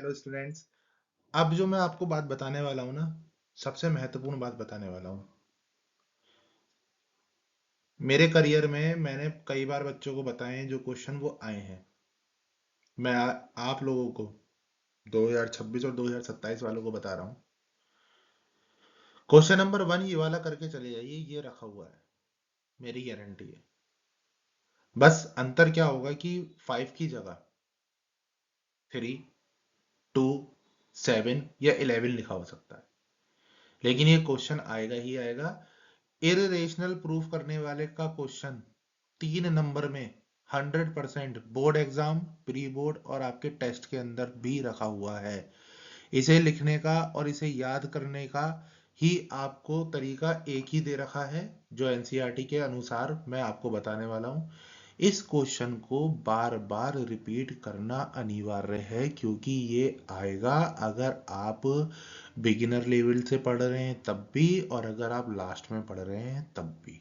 Hello students. अब जो मैं आपको बात बताने वाला हूँ ना, सबसे महत्वपूर्ण बात बताने वाला हूँ। मेरे करियर में मैंने कई बार बच्चों को बताए हैं जो क्वेश्चन वो आए हैं। मैं आप लोगों को 2026 और 2027 वालों को बता रहा हूँ। क्वेश्चन नंबर 1 ये वाला करके चले जाइए, ये रखा हुआ है, मेरी गारंटी है। बस अंतर क्या होगा कि 5 की जगह 3, 2, 7 या 11 लिखा हो सकता है, लेकिन ये क्वेश्चन आएगा ही आएगा। इररेशनल प्रूफ करने वाले का क्वेश्चन 3 नंबर में 100% बोर्ड एग्जाम, प्री बोर्ड और आपके टेस्ट के अंदर भी रखा हुआ है। इसे लिखने का और इसे याद करने का ही आपको तरीका एक ही दे रखा है, जो एनसीईआरटी के अनुसार मैं आपको बताने वाला हूँ। इस क्वेश्चन को बार बार रिपीट करना अनिवार्य है, क्योंकि ये आएगा अगर आप बिगिनर लेवल से पढ़ रहे हैं तब भी, और अगर आप लास्ट में पढ़ रहे हैं तब भी।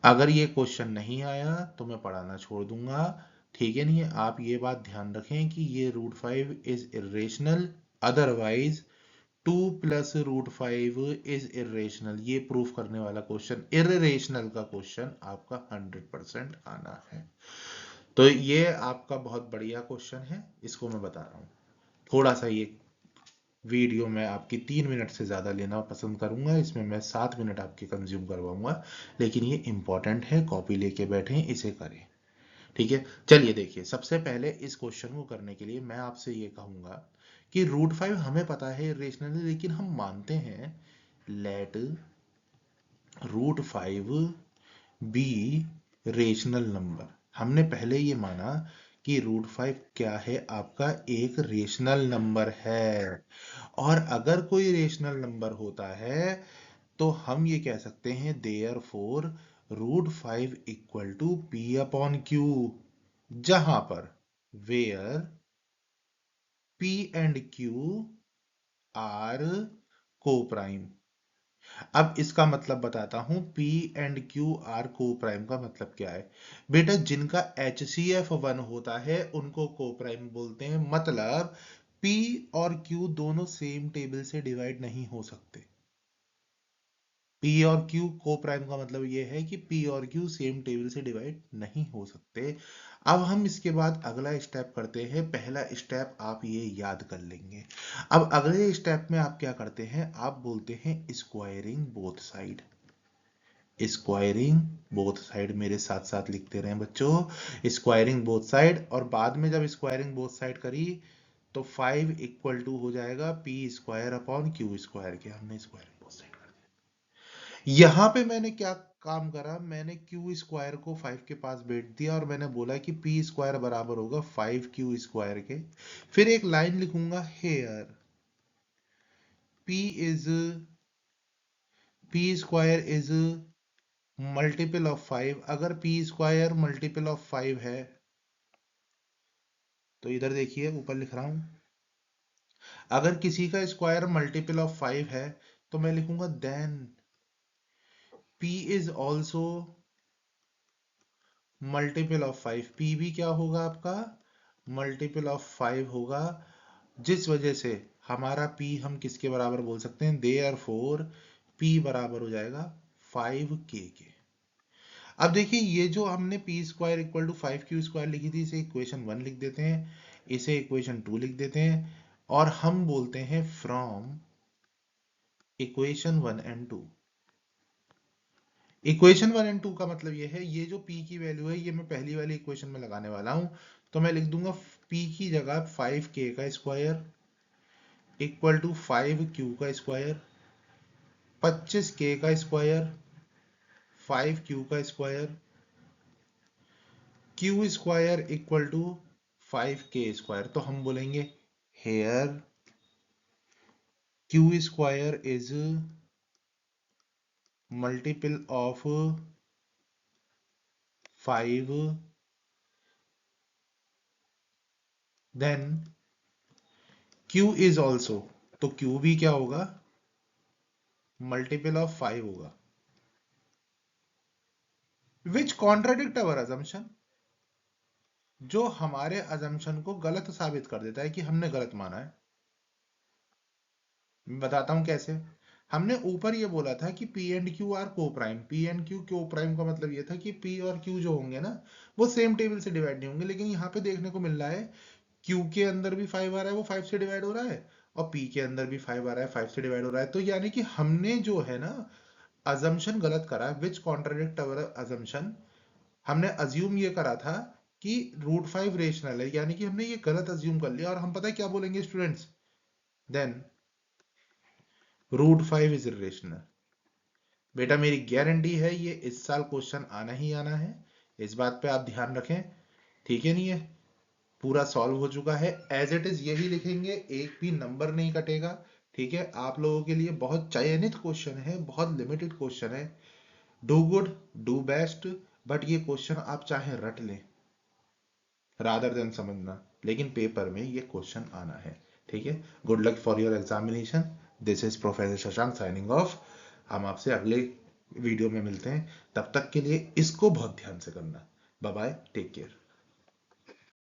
अगर ये क्वेश्चन नहीं आया तो मैं पढ़ाना छोड़ दूंगा, ठीक है? नहीं, आप ये बात ध्यान रखें कि ये √5 is irrational, otherwise 2 + √5 is irrational. ये प्रूफ करने वाला क्वेश्चन, इरेशनल का क्वेश्चन आपका 100% आना है। तो ये आपका बहुत बढ़िया क्वेश्चन है, इसको मैं बता रहा हूँ। थोड़ा सा ये वीडियो मैं आपकी 3 मिनट से ज़्यादा लेना पसंद करूंगा, इसमें मैं 7 मिनट आपके कंज्यूम करवाऊंगा, लेकिन ये इंपॉर्टेंट है, कॉपी लेके बैठें, इसे करें, ठीक है? चलिए देखिए, सबसे पहले इस क्वेश्चन को करने के लिए मैं आपसे ये कहूंगा कि √5 हमें पता है इरेशनल है, लेकिन हम मानते हैं लेट √5 बी रेशनल नंबर। हमने पहले ये माना कि √5 क्या है, आपका एक रेशनल नंबर है। और अगर कोई रेशनल नंबर होता है तो हम ये कह सकते हैं देयरफॉर √5 इक्वल टू P/Q, जहां पर where P and Q are coprime. अब इसका मतलब बताता हूं, P and Q are coprime का मतलब क्या है। बेटा, जिनका HCF 1 होता है उनको को प्राइम बोलते हैं, मतलब P और Q दोनों सेम टेबल से डिवाइड नहीं हो सकते। P और Q को प्राइम का मतलब ये है कि P और Q सेम टेबल से डिवाइड नहीं हो सकते। अब हम इसके बाद अगला स्टेप करते हैं। पहला स्टेप आप ये याद कर लेंगे। अब अगले स्टेप में आप क्या करते हैं, आप बोलते हैं squaring both side. Squaring both side मेरे साथ साथ लिखते रहे बच्चों, स्क्वायरिंग बोथ साइड। और बाद में जब स्क्वायरिंग बोथ साइड करी तो 5 इक्वल टू हो जाएगा P² / Q², के हमने स्क्वायरिंग बोथ साइड। यहां पे मैंने क्या काम करा, मैंने Q² को 5 के पास बैठ दिया और मैंने बोला कि P² बराबर होगा 5Q² के। फिर एक लाइन लिखूंगा, here P is multiple of 5। अगर P² मल्टीपल ऑफ 5 है तो इधर देखिए ऊपर लिख रहा हूं, अगर किसी का स्क्वायर मल्टीपल ऑफ 5 है तो मैं लिखूंगा then P is also multiple of 5। P भी क्या होगा आपका, मल्टीपल ऑफ 5 होगा, जिस वजह से हमारा P हम किसके बराबर बोल सकते हैं, देयरफॉर P बराबर हो जाएगा 5K के। अब देखिए, ये जो हमने P² इक्वल टू 5Q² लिखी थी, इसे इक्वेशन 1 लिख देते हैं, इसे इक्वेशन 2 लिख देते हैं, और हम बोलते हैं from equation 1 and 2। Equation 1 and 2 का मतलब ये है, ये जो P की वैल्यू है ये मैं पहली वाली इक्वेशन में लगाने वाला हूं, तो मैं लिख दूंगा P की जगह 5K का square equal to 5Q² 25K का स्क्वायर 5Q का square Q² equal to 5K²। तो हम बोलेंगे here Q² is multiple of 5, then Q is also, तो Q भी क्या होगा, मल्टीपल ऑफ 5 होगा, विच कॉन्ट्राडिक्ट अवर assumption। जो हमारे अजम्पशन को गलत साबित कर देता है कि हमने गलत माना है। मैं बताता हूं कैसे। हमने ऊपर ये बोला था कि पी एंड क्यू आर को प्राइम। पी एंड क्यू को प्राइम का मतलब ये था कि पी और क्यू जो होंगे ना, वो सेम टेबल से डिवाइड नहीं होंगे। लेकिन यहाँ पे देखने को मिल रहा है क्यू के अंदर भी 5 आ रहा है, वो 5 से डिवाइड हो रहा है, और पी के अंदर भी 5 आ रहा है, 5 से डिवाइड हो रहा है। तो यानी कि हमने जो है ना अजम्पशन गलत करा, विच कॉन्ट्राडिक्ट अवर अजम्पशन। हमने अज्यूम ये करा था कि रूट 5 रेशनल है, यानी कि हमने ये गलत अज्यूम कर लिया। और हम पता है क्या बोलेंगे students, then root 5 is irrational. बेटा मेरी गारंटी है ये इस साल क्वेश्चन आना ही आना है, इस बात पे आप ध्यान रखें। ठीक है, नहीं है पूरा सॉल्व हो चुका है, एज इट इज यही लिखेंगे, एक भी नंबर नहीं कटेगा। ठीक है, आप लोगों के लिए बहुत चयनित क्वेश्चन है, बहुत लिमिटेड क्वेश्चन है। Do good, do best, but ये क्वेश्चन आप चाहे रट लें रादर देन समझना, लेकिन पेपर में ये क्वेश्चन आना है। ठीक है, good luck for your examination. This is professor Shashank signing off. हम आपसे अगले वीडियो में मिलते हैं, तब तक के लिए इसको बहुत ध्यान से करना। Bye bye, take care.